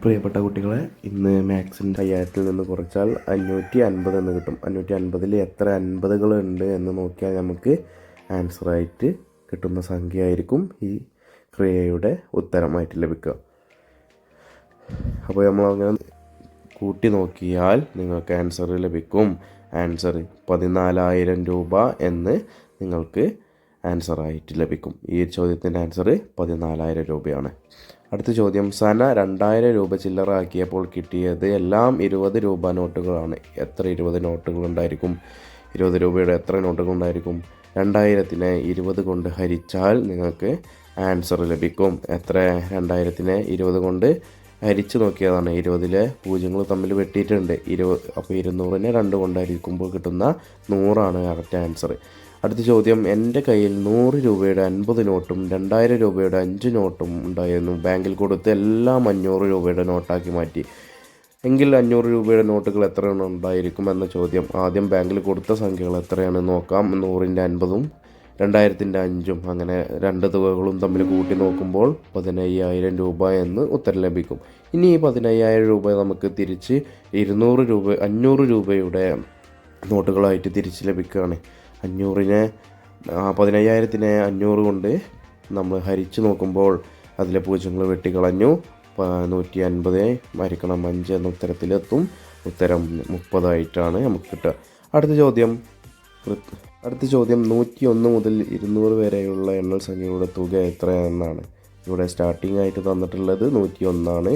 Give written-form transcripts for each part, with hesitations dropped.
പ്രിയപ്പെട്ട കുട്ടികളെ, ഇന്ന് മാത്സിൻ്റെ 5000-ൽ നിന്ന് കുറച്ചാൽ 550 എന്ന് കിട്ടും. 550-ൽ എത്ര അൻപതുകളുണ്ട് എന്ന് നോക്കിയാൽ നമുക്ക് ആൻസറായിട്ട് കിട്ടുന്ന സംഖ്യയായിരിക്കും ഈ ക്രിയയുടെ ഉത്തരമായിട്ട് ലഭിക്കുക. അപ്പോൾ നമ്മളങ്ങനെ കൂട്ടി നോക്കിയാൽ നിങ്ങൾക്ക് ആൻസർ ലഭിക്കും. ആൻസർ 14,000 രൂപ എന്ന് നിങ്ങൾക്ക് ആൻസറായിട്ട് ലഭിക്കും. ഈ ചോദ്യത്തിൻ്റെ ആൻസർ 14,000 രൂപയാണ്. അടുത്ത ചോദ്യം, സന 2,000 രൂപ ചില്ലറ ആക്കിയപ്പോൾ കിട്ടിയത് എല്ലാം 20 രൂപ നോട്ടുകളാണ്. എത്ര 20 നോട്ടുകൾ ഉണ്ടായിരിക്കും? 20 രൂപയുടെ എത്ര നോട്ടുകൾ ഉണ്ടായിരിക്കും? 2000-നെ 20 കൊണ്ട് ഹരിച്ചാൽ നിങ്ങൾക്ക് ആൻസർ ലഭിക്കും. എത്ര? 2000-നെ 20 കൊണ്ട് ഹരിച്ച് നോക്കിയതാണ്. 20-ലെ പൂജ്യങ്ങൾ തമ്മിൽ വെട്ടിയിട്ടുണ്ട്. അപ്പോൾ 200-നെ 2 കൊണ്ട് ഹരിക്കുമ്പോൾ കിട്ടുന്ന 100 കറക്റ്റ് ആൻസർ. അടുത്ത ചോദ്യം, എൻ്റെ കയ്യിൽ 100 രൂപയുടെ 50 നോട്ടും 2000 രൂപയുടെ 5 നോട്ടും ഉണ്ടായിരുന്നു. ബാങ്കിൽ കൊടുത്ത് എല്ലാം 500 രൂപയുടെ നോട്ടാക്കി മാറ്റി. എങ്കിൽ 500 രൂപയുടെ നോട്ടുകൾ എത്ര ഉണ്ടായിരിക്കും എന്ന ചോദ്യം. ആദ്യം ബാങ്കിൽ കൊടുത്ത സംഖ്യകൾ എത്രയാണെന്ന് നോക്കാം. 100-ൻ്റെ 50-ഉം 2000-ൻ്റെ 5-ഉം അങ്ങനെ രണ്ട് തുകകളും തമ്മിൽ കൂട്ടി നോക്കുമ്പോൾ 15,000 രൂപ എന്ന് ഉത്തരം ലഭിക്കും. ഇനി ഈ 15,000 രൂപ നമുക്ക് തിരിച്ച് 500 രൂപയുടെ നോട്ടുകളായിട്ട് തിരിച്ച് ലഭിക്കുകയാണ്. 15,000-നെ 500 കൊണ്ട് നമ്മൾ ഹരിച്ച് നോക്കുമ്പോൾ അതിലെ പൂജ്യങ്ങൾ വെട്ടിക്കളഞ്ഞു. 150 ഹരിക്കണം 5 എന്ന ഉത്തരത്തിലെത്തും. ഉത്തരം 30 നമുക്ക് കിട്ടുക. അടുത്ത ചോദ്യം 101 മുതൽ 200 വരെയുള്ള എണ്ണൽ സംഖ്യകളുടെ തുക എത്രയെന്നാണ്. ഇവിടെ സ്റ്റാർട്ടിംഗ് ആയിട്ട് തന്നിട്ടുള്ളത് 101,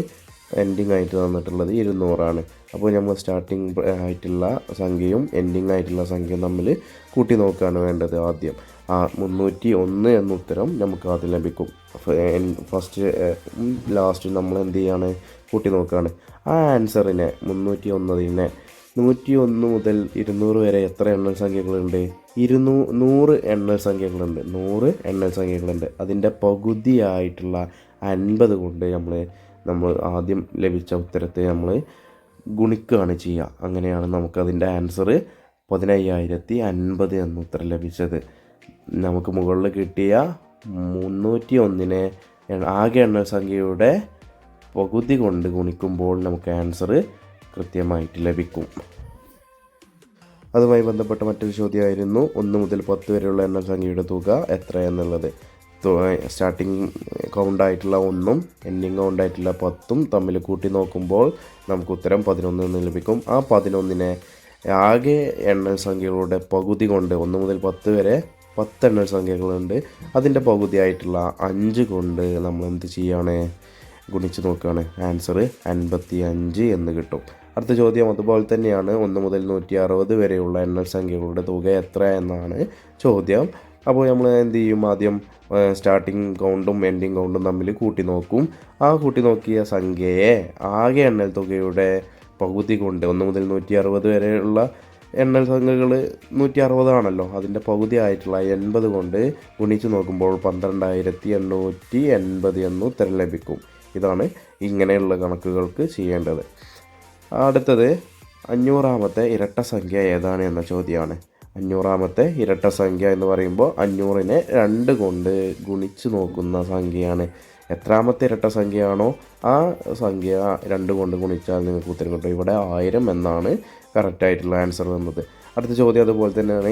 എൻഡിങ് ആയിട്ട് തന്നിട്ടുള്ളത് 200. അപ്പോൾ നമ്മൾ സ്റ്റാർട്ടിംഗ് ആയിട്ടുള്ള സംഖ്യയും എൻഡിങ് ആയിട്ടുള്ള സംഖ്യയും തമ്മിൽ കൂട്ടി നോക്കുകയാണ് വേണ്ടത്. ആദ്യം 301 എന്ന ഉത്തരം നമുക്ക് ആദ്യം ലഭിക്കും. ഫസ്റ്റ് ലാസ്റ്റ് നമ്മൾ എന്ത് ചെയ്യാണ്? കൂട്ടി നോക്കുകയാണ്. ആ ആൻസറിനെ 301 മുതൽ 200 വരെ എത്ര എണ്ണൽ സംഖ്യകളുണ്ട്? 100 എണ്ണൽ സംഖ്യകളുണ്ട്. അതിൻ്റെ പകുതിയായിട്ടുള്ള 50 കൊണ്ട് നമ്മൾ ആദ്യം ലഭിച്ച ഉത്തരത്തെ നമ്മൾ ഗുണിക്കുകയാണ് ചെയ്യുക. അങ്ങനെയാണ് നമുക്കതിൻ്റെ ആൻസർ 15,050 എന്ന ഉത്തരം ലഭിച്ചത്. നമുക്ക് മുകളിൽ കിട്ടിയ 301-നെ ആകെ എണ്ണൽ സംഖ്യയുടെ പകുതി കൊണ്ട് ഗുണിക്കുമ്പോൾ നമുക്ക് ആൻസർ കൃത്യമായിട്ട് ലഭിക്കും. അതുമായി ബന്ധപ്പെട്ട മറ്റൊരു ചോദ്യമായിരുന്നു 1 മുതൽ 10 വരെയുള്ള എണ്ണൽ സംഖ്യയുടെ തുക എത്ര എന്നുള്ളത്. സ്റ്റാർട്ടിങ് കൗണ്ടായിട്ടുള്ള 1-ഉം എൻഡിങ് കൗണ്ടായിട്ടുള്ള 10-ഉം തമ്മിൽ കൂട്ടി നോക്കുമ്പോൾ നമുക്ക് ഉത്തരം 11 എന്ന് ലഭിക്കും. ആ 11-നെ ആകെ എണ്ണൽ സംഖ്യകളുടെ പകുതി കൊണ്ട് 1 മുതൽ 10 വരെ 10 എണ്ണൽ സംഖ്യകളുണ്ട്. അതിൻ്റെ പകുതിയായിട്ടുള്ള 5 കൊണ്ട് നമ്മൾ എന്ത് ചെയ്യുകയാണ്? ഗുണിച്ച് നോക്കുകയാണ്. ആൻസർ 55 എന്ന് കിട്ടും. അടുത്ത ചോദ്യം അതുപോലെ തന്നെയാണ്. 1 മുതൽ 160 വരെയുള്ള എണ്ണൽ സംഖ്യകളുടെ തുക എത്ര എന്നാണ് ചോദ്യം. അപ്പോൾ നമ്മൾ എന്ത് ചെയ്യും? ആദ്യം സ്റ്റാർട്ടിങ് കൗണ്ടും എൻഡിങ് കൗണ്ടും തമ്മിൽ കൂട്ടി നോക്കും. ആ കൂട്ടി നോക്കിയ സംഖ്യയെ ആകെ എണ്ണൽ തുകയുടെ പകുതി കൊണ്ട് 1 മുതൽ 160 വരെയുള്ള എണ്ണൽ സംഖ്യകൾ 160 ആണല്ലോ. അതിൻ്റെ പകുതി ആയിട്ടുള്ള 80 കൊണ്ട് ഗുണിച്ച് നോക്കുമ്പോൾ 12,880 എന്ന് ഉത്തരം ലഭിക്കും. ഇതാണ് ഇങ്ങനെയുള്ള കണക്കുകൾക്ക് ചെയ്യേണ്ടത്. അടുത്തത് 500-ാമത്തെ ഇരട്ട സംഖ്യ ഏതാണ് എന്ന ചോദ്യമാണ്. 500-ാമത്തെ ഇരട്ട സംഖ്യ എന്ന് പറയുമ്പോൾ 500-നെ 2 കൊണ്ട് ഗുണിച്ച് നോക്കുന്ന സംഖ്യയാണ്. എത്രാമത്തെ ഇരട്ട സംഖ്യയാണോ ആ സംഖ്യ 2 കൊണ്ട് ഗുണിച്ചാൽ നിങ്ങൾക്ക് ഉത്തരം കിട്ടും. ഇവിടെ 1000 എന്നാണ് കറക്റ്റായിട്ടുള്ള ആൻസർ വന്നത്. അടുത്ത ചോദ്യം അതുപോലെ തന്നെയാണ്.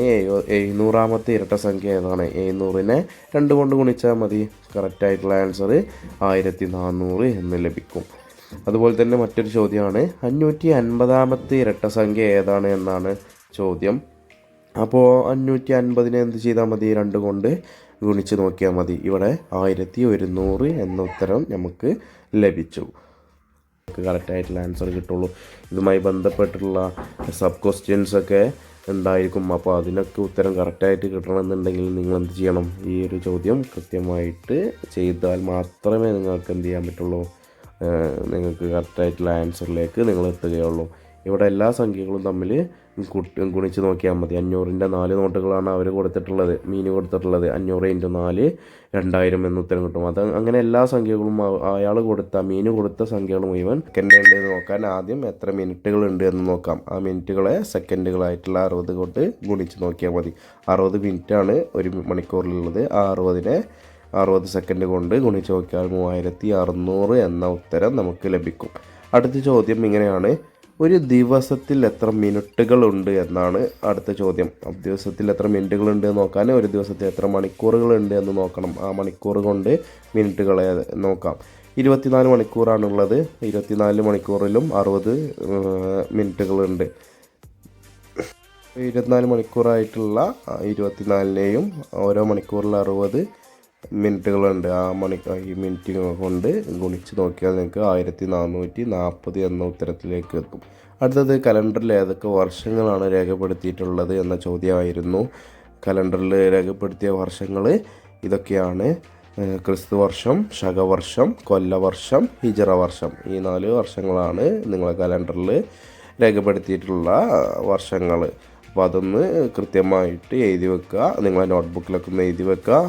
700-ാമത്തെ ഇരട്ട സംഖ്യ ഏതാണ്? 700-നെ 2 കൊണ്ട് ഗുണിച്ചാൽ മതി. കറക്റ്റായിട്ടുള്ള ആൻസർ 1400 എന്ന് ലഭിക്കും. അതുപോലെ തന്നെ മറ്റൊരു ചോദ്യമാണ് 550-ാമത്തെ ഇരട്ട സംഖ്യ ഏതാണ് എന്നാണ് ചോദ്യം. അപ്പോൾ 550-നെ എന്ത് ചെയ്താൽ മതി? 2 കൊണ്ട് ഗുണിച്ച് നോക്കിയാൽ മതി. ഇവിടെ 1100 എന്ന ഉത്തരം നമുക്ക് ലഭിച്ചു. കറക്റ്റായിട്ടുള്ള ആൻസർ കിട്ടുള്ളൂ. ഇതുമായി ബന്ധപ്പെട്ടുള്ള സബ് ക്വസ്റ്റ്യൻസൊക്കെ ഉണ്ടായിരിക്കും. അപ്പോൾ അതിനൊക്കെ ഉത്തരം കറക്റ്റായിട്ട് കിട്ടണമെന്നുണ്ടെങ്കിൽ നിങ്ങൾ എന്ത് ചെയ്യണം? ഈ ഒരു ചോദ്യം കൃത്യമായിട്ട് ചെയ്താൽ മാത്രമേ നിങ്ങൾക്ക് എന്ത് ചെയ്യാൻ പറ്റുള്ളൂ? നിങ്ങൾക്ക് കറക്റ്റായിട്ടുള്ള ആൻസറിലേക്ക് നിങ്ങൾ എത്തുകയുള്ളൂ. ഇവിടെ എല്ലാ സംഖ്യകളും തമ്മിൽ ഗുണിച്ച് നോക്കിയാൽ മതി. 500-ൻ്റെ 4 നോട്ടുകളാണ് അവർ കൊടുത്തിട്ടുള്ളത്, മീന് കൊടുത്തിട്ടുള്ളത്. 500 × 4 2000 എന്ന് ഉത്തരം കിട്ടും. അങ്ങനെ എല്ലാ സംഖ്യകളും മീന് കൊടുത്ത സംഖ്യകൾ മുഴുവൻ സെക്കൻഡ് ഉണ്ടെന്ന് നോക്കാൻ ആദ്യം എത്ര മിനിറ്റുകൾ ഉണ്ട് എന്ന് നോക്കാം. ആ മിനിറ്റുകളെ സെക്കൻഡുകളായിട്ടുള്ള 60 കൊണ്ട് ഗുണിച്ച് നോക്കിയാൽ മതി. 60 മിനിറ്റാണ് 1 മണിക്കൂറിലുള്ളത്. ആ 60-നെ 60 സെക്കൻഡ് കൊണ്ട് ഗുണിച്ച് നോക്കിയാൽ 3600 എന്ന ഉത്തരം നമുക്ക് ലഭിക്കും. അടുത്ത ചോദ്യം ഇങ്ങനെയാണ്: ഒരു ദിവസത്തിൽ എത്ര മിനിറ്റുകളുണ്ട് എന്നാണ് അടുത്ത ചോദ്യം. ദിവസത്തിൽ എത്ര മിനിറ്റുകളുണ്ട് നോക്കാൻ ഒരു ദിവസത്തിൽ എത്ര മണിക്കൂറുകളുണ്ട് എന്ന് നോക്കണം. ആ മണിക്കൂർ കൊണ്ട് മിനിറ്റുകളെ നോക്കാം. 24 മണിക്കൂറാണുള്ളത്. 24 മണിക്കൂറിലും 60 മിനിറ്റുകളുണ്ട്. 24 മണിക്കൂറായിട്ടുള്ള 24നെയും ഓരോ മണിക്കൂറിൽ 60 മിനിറ്റുകളുണ്ട്. ഈ മിനിറ്റ് കൊണ്ട് ഗുണിച്ച് നോക്കിയാൽ നിങ്ങൾക്ക് 1440 എന്ന ഉത്തരത്തിലേക്ക് എത്തും. അടുത്തത് കലണ്ടറിൽ ഏതൊക്കെ വർഷങ്ങളാണ് രേഖപ്പെടുത്തിയിട്ടുള്ളത് എന്ന ചോദ്യമായിരുന്നു. കലണ്ടറിൽ രേഖപ്പെടുത്തിയ വർഷങ്ങൾ ഇതൊക്കെയാണ്: ക്രിസ്തുവർഷം, ശകവർഷം, കൊല്ലവർഷം, ഹിജറ വർഷം. ഈ 4 വർഷങ്ങളാണ് നിങ്ങളെ കലണ്ടറിൽ രേഖപ്പെടുത്തിയിട്ടുള്ള വർഷങ്ങൾ. അപ്പോൾ അതൊന്ന് കൃത്യമായിട്ട് എഴുതി വെക്കുക. നിങ്ങളെ നോട്ട്ബുക്കിലൊക്കെ ഒന്ന് എഴുതി വെക്കുക.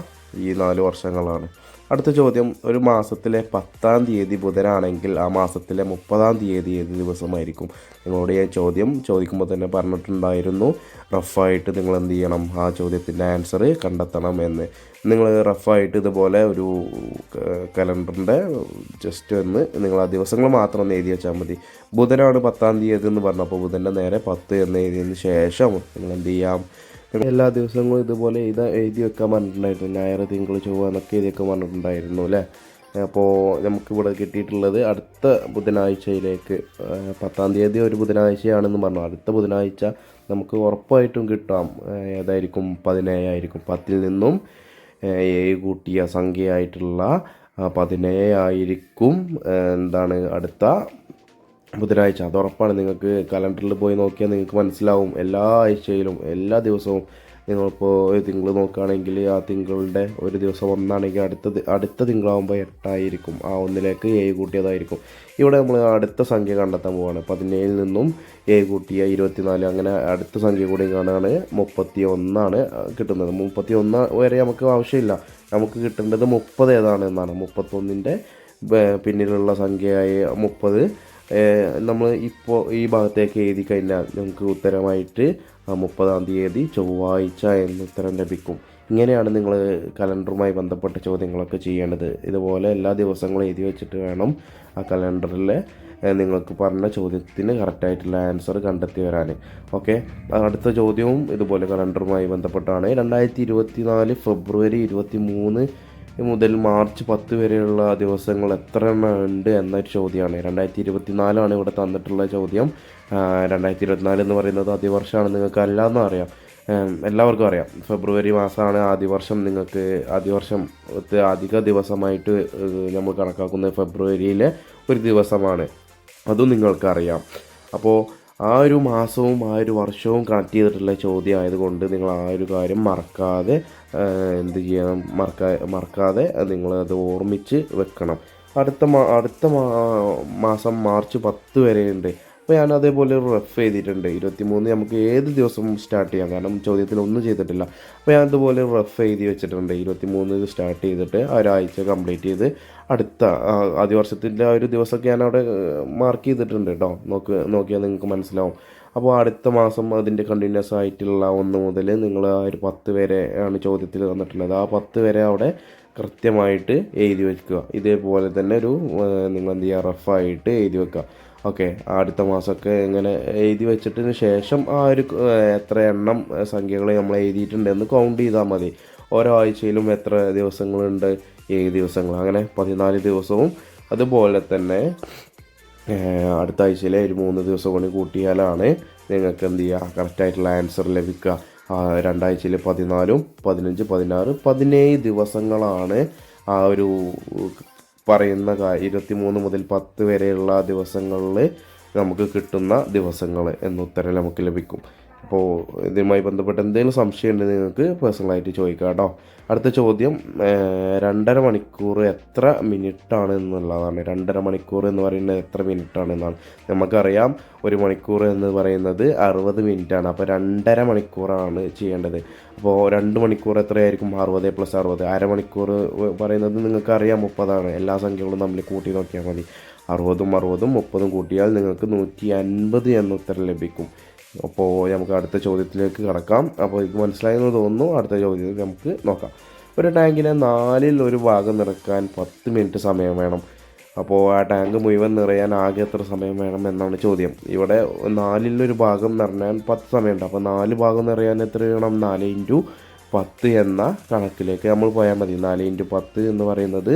ഈ 4 വർഷങ്ങളാണ്. അടുത്ത ചോദ്യം: ഒരു മാസത്തിലെ 10-ാം തീയതി ബുധനാണെങ്കിൽ ആ മാസത്തിലെ 30-ാം തീയതി ഏത് ദിവസമായിരിക്കും? നിങ്ങളോട് ഞാൻ ചോദ്യം ചോദിക്കുമ്പോൾ തന്നെ പറഞ്ഞിട്ടുണ്ടായിരുന്നു, റഫായിട്ട് നിങ്ങൾ എന്ത് ചെയ്യണം, ആ ചോദ്യത്തിൻ്റെ ആൻസർ കണ്ടെത്തണം എന്ന്. നിങ്ങൾ റഫായിട്ട് ഇതുപോലെ ഒരു കലണ്ടറിൻ്റെ ജസ്റ്റ് ഒന്ന് നിങ്ങൾ ആ ദിവസങ്ങൾ മാത്രം ഒന്ന് എഴുതി വെച്ചാൽ മതി. ബുധനാണ് 10-ാം തീയതി എന്ന് പറഞ്ഞപ്പോൾ ബുധൻ്റെ നേരെ 10 എന്ന് എഴുതിയതിന് ശേഷം നിങ്ങൾ എന്ത് ചെയ്യാം, എല്ലാ ദിവസങ്ങളും ഇതുപോലെ എഴുതി വെക്കാൻ പറഞ്ഞിട്ടുണ്ടായിരുന്നു. ഞായർ, തിങ്കൾ, ചൊവ്വ എന്നൊക്കെ എഴുതിയൊക്കെ പറഞ്ഞിട്ടുണ്ടായിരുന്നു അല്ലേ. അപ്പോൾ നമുക്കിവിടെ കിട്ടിയിട്ടുള്ളത് അടുത്ത ബുധനാഴ്ചയിലേക്ക്, 10-ാം തീയതി ഒരു ബുധനാഴ്ചയാണെന്ന് പറഞ്ഞു. അടുത്ത ബുധനാഴ്ച നമുക്ക് ഉറപ്പായിട്ടും കിട്ടാം. ഏതായിരിക്കും? 17 ആയിരിക്കും. 10-ൽ നിന്നും 7 കൂട്ടിയ സംഖ്യയായിട്ടുള്ള 17 ആയിരിക്കും എന്താണ് അടുത്ത ബുധനാഴ്ച. അത് ഉറപ്പാണ്. നിങ്ങൾക്ക് കലണ്ടറിൽ പോയി നോക്കിയാൽ നിങ്ങൾക്ക് മനസ്സിലാവും. എല്ലാ ആഴ്ചയിലും എല്ലാ ദിവസവും നിങ്ങളിപ്പോൾ തിങ്കൾ നോക്കുകയാണെങ്കിൽ ആ തിങ്കളുടെ ഒരു ദിവസം 1 ആണെങ്കിൽ അടുത്ത തിങ്കളാകുമ്പോൾ 8 ആയിരിക്കും. ആ 1ലേക്ക് 7 കൂട്ടിയതായിരിക്കും. ഇവിടെ നമ്മൾ അടുത്ത സംഖ്യ കണ്ടെത്താൻ പോവുകയാണ്. 17-ൽ നിന്നും 7 കൂട്ടിയ 24, അങ്ങനെ അടുത്ത സംഖ്യ കൂടി കാണുകയാണ്. 31 കിട്ടുന്നത്. 31 വരെ നമുക്ക് ആവശ്യമില്ല. നമുക്ക് കിട്ടേണ്ടത് 30 ഏതാണെന്നാണ്. 31ൻ്റെ പിന്നിലുള്ള സംഖ്യയായ 30 നമ്മൾ ഇപ്പോൾ ഈ ഭാഗത്തേക്ക് എഴുതി കഴിഞ്ഞാൽ നമുക്ക് ഉത്തരമായിട്ട് 30-ാം തീയതി ചൊവ്വാഴ്ച എന്ന ഉത്തരം ലഭിക്കും. ഇങ്ങനെയാണ് നിങ്ങൾ കലണ്ടറുമായി ബന്ധപ്പെട്ട ചോദ്യങ്ങളൊക്കെ ചെയ്യേണ്ടത്. ഇതുപോലെ എല്ലാ ദിവസങ്ങളും എഴുതി വെച്ചിട്ട് വേണം ആ കലണ്ടറിൽ നിങ്ങൾക്ക് പറഞ്ഞ ചോദ്യത്തിന് കറക്റ്റായിട്ടുള്ള ആൻസർ കണ്ടെത്തി വരാൻ. ഓക്കെ, അടുത്ത ചോദ്യവും ഇതുപോലെ കലണ്ടറുമായി ബന്ധപ്പെട്ടാണ്. 2024 ഫെബ്രുവരി 23 മുതൽ മാർച്ച് 10 വരെയുള്ള ദിവസങ്ങൾ എത്ര എണ്ണം ഉണ്ട് എന്നൊരു ചോദ്യമാണ്. 2024 ഇവിടെ തന്നിട്ടുള്ള ചോദ്യം. 2024 എന്ന് പറയുന്നത് ആദ്യവർഷമാണ്. നിങ്ങൾക്ക് എല്ലാവർക്കും അറിയാം, എല്ലാവർക്കും അറിയാം. ഫെബ്രുവരി മാസമാണ് ആദ്യവർഷം. നിങ്ങൾക്ക് ആദ്യവർഷം അധിക ദിവസമായിട്ട് നമ്മൾ കണക്കാക്കുന്നത് ഫെബ്രുവരിയിലെ ഒരു ദിവസമാണ്. അതും നിങ്ങൾക്കറിയാം. അപ്പോൾ ആ ഒരു മാസവും ആ ഒരു വർഷവും കണക്ട് ചെയ്തിട്ടുള്ള ചോദ്യം ആയതുകൊണ്ട് നിങ്ങൾ ആ ഒരു കാര്യം മറക്കാതെ എന്ത് ചെയ്യണം, മറക്കാതെ നിങ്ങളത് ഓർമ്മിച്ച് വെക്കണം. അടുത്ത മാസം മാർച്ച് 10 വരെയുണ്ട്. അപ്പോൾ ഞാൻ അതേപോലെ ഒരു റഫ് ചെയ്തിട്ടുണ്ട്. 23 നമുക്ക് ഏത് ദിവസവും സ്റ്റാർട്ട് ചെയ്യാം, കാരണം ചോദ്യത്തിൽ ഒന്നും ചെയ്തിട്ടില്ല. അപ്പോൾ ഞാൻ അതുപോലെ റഫ് എഴുതി വെച്ചിട്ടുണ്ട്. 23 സ്റ്റാർട്ട് ചെയ്തിട്ട് ഒരാഴ്ച കംപ്ലീറ്റ് ചെയ്ത് അടുത്ത ആദ്യ വർഷത്തിൻ്റെ ആ ഒരു ദിവസമൊക്കെ ഞാൻ അവിടെ മാർക്ക് ചെയ്തിട്ടുണ്ട് കേട്ടോ. നോക്കിയാൽ നിങ്ങൾക്ക് മനസ്സിലാവും. അപ്പോൾ അടുത്ത മാസം അതിൻ്റെ കണ്ടിന്യൂസ് ആയിട്ടുള്ള 1 മുതൽ നിങ്ങൾ ആ ഒരു 10 വരെ ആണ് ചോദ്യത്തിൽ തന്നിട്ടുള്ളത്. ആ 10 വരെ അവിടെ കൃത്യമായിട്ട് എഴുതി വയ്ക്കുക. ഇതേപോലെ തന്നെ ഒരു നിങ്ങൾ എന്ത് ചെയ്യുക, റഫായിട്ട് എഴുതി വെക്കുക. ഓക്കെ, അടുത്ത മാസമൊക്കെ ഇങ്ങനെ എഴുതി വെച്ചിട്ടതിന് ശേഷം ആ ഒരു എത്ര എണ്ണം സംഖ്യകൾ നമ്മൾ എഴുതിയിട്ടുണ്ടെന്ന് കൗണ്ട് ചെയ്താൽ മതി. ഓരോ ആഴ്ചയിലും എത്ര ദിവസങ്ങളുണ്ട്, 7 ദിവസങ്ങൾ, അങ്ങനെ 14 ദിവസവും. അതുപോലെ തന്നെ അടുത്ത ആഴ്ചയിലെ ഒരു 3 ദിവസം കൊണ്ട് കൂട്ടിയാലാണ് നിങ്ങൾക്ക് എന്ത് ചെയ്യുക, കറക്റ്റായിട്ടുള്ള ആൻസർ ലഭിക്കുക. 2 ആഴ്ചയിൽ 14, 15, 16, 17 ദിവസങ്ങളാണ് ആ ഒരു പറയുന്ന 23 മുതൽ 10 വരെയുള്ള ദിവസങ്ങളിൽ നമുക്ക് കിട്ടുന്ന ദിവസങ്ങൾ എന്ന ഉത്തരം നമുക്ക് ലഭിക്കും. അപ്പോൾ ഇതുമായി ബന്ധപ്പെട്ട് എന്തെങ്കിലും സംശയം ഉണ്ടെങ്കിൽ നിങ്ങൾക്ക് പേഴ്സണലായിട്ട് ചോദിക്കാം കേട്ടോ. അടുത്ത ചോദ്യം, 2.5 മണിക്കൂർ എത്ര മിനിറ്റാണ് എന്നുള്ളതാണ്. 2.5 മണിക്കൂർ എന്ന് പറയുന്നത് എത്ര മിനിറ്റാണ് എന്നാണ്. നമുക്കറിയാം 1 മണിക്കൂർ എന്ന് പറയുന്നത് 60 മിനിറ്റാണ്. അപ്പോൾ 2.5 മണിക്കൂറാണ് ചെയ്യേണ്ടത്. അപ്പോൾ 2 മണിക്കൂർ എത്രയായിരിക്കും? 60 + 60. അരമണിക്കൂർ പറയുന്നത് നിങ്ങൾക്കറിയാം 30 എല്ലാ സംഖ്യകളും തമ്മിൽ കൂട്ടി നോക്കിയാൽ മതി. 60ഉം 60ഉം 30ഉം കൂട്ടിയാൽ നിങ്ങൾക്ക് 150 എന്ന ഉത്തരം ലഭിക്കും. അപ്പോൾ നമുക്ക് അടുത്ത ചോദ്യത്തിലേക്ക് കടക്കാം. അപ്പോൾ ഇത് മനസ്സിലായെന്ന് തോന്നുന്നു. അടുത്ത ചോദ്യത്തിൽ നമുക്ക് നോക്കാം. ഒരു ടാങ്കിനെ 1/4 നിറയ്ക്കാൻ 10 മിനിറ്റ് സമയം വേണം. അപ്പോൾ ആ ടാങ്ക് മുഴുവൻ നിറയാൻ ആകെ എത്ര സമയം വേണം എന്നാണ് ചോദ്യം. ഇവിടെ 1/4 നിറഞ്ഞാൽ 10 സമയമുണ്ട്. അപ്പോൾ 4 ഭാഗം നിറയാൻ എത്ര വേണം? 4×10 എന്ന കണക്കിലേക്ക് നമ്മൾ പോയാൽ മതി. 4×10 എന്ന് പറയുന്നത്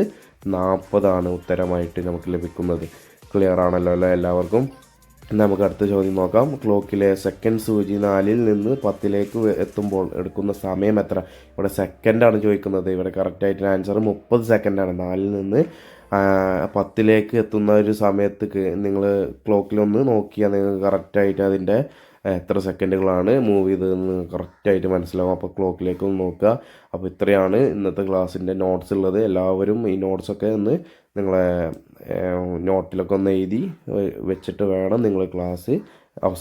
40 ഉത്തരമായിട്ട് നമുക്ക് ലഭിക്കുന്നത്. ക്ലിയർ ആണല്ലോ അല്ലേ എല്ലാവർക്കും? നമുക്ക് അടുത്ത ചോദ്യം നോക്കാം. ക്ലോക്കിലെ സെക്കൻഡ് സൂചി 4-ൽ നിന്ന് 10-ലേക്ക് എത്തുമ്പോൾ എടുക്കുന്ന സമയം എത്ര? ഇവിടെ സെക്കൻഡാണ് ചോദിക്കുന്നത്. ഇവിടെ കറക്റ്റായിട്ടുള്ള ആൻസർ 30 സെക്കൻഡാണ്. 4-ൽ നിന്ന് 10-ലേക്ക് എത്തുന്ന ഒരു സമയത്ത് നിങ്ങൾ ക്ലോക്കിലൊന്ന് നോക്കിയാൽ നിങ്ങൾക്ക് കറക്റ്റായിട്ട് അതിൻ്റെ എത്ര സെക്കൻഡുകളാണ് മൂവ് ചെയ്തതെന്ന് കറക്റ്റായിട്ട് മനസ്സിലാവും. അപ്പോൾ ക്ലോക്കിലേക്ക് ഒന്ന് നോക്കുക. അപ്പോൾ ഇത്രയാണ് ഇന്നത്തെ ക്ലാസ്സിൻ്റെ നോട്ട്സ് ഉള്ളത്. എല്ലാവരും ഈ നോട്ട്സൊക്കെ ഒന്ന് നിങ്ങളെ നോട്ടിലൊക്കെ ഒന്ന് എഴുതി വെച്ചിട്ട് വേണം നിങ്ങൾ ക്ലാസ് അവസാനം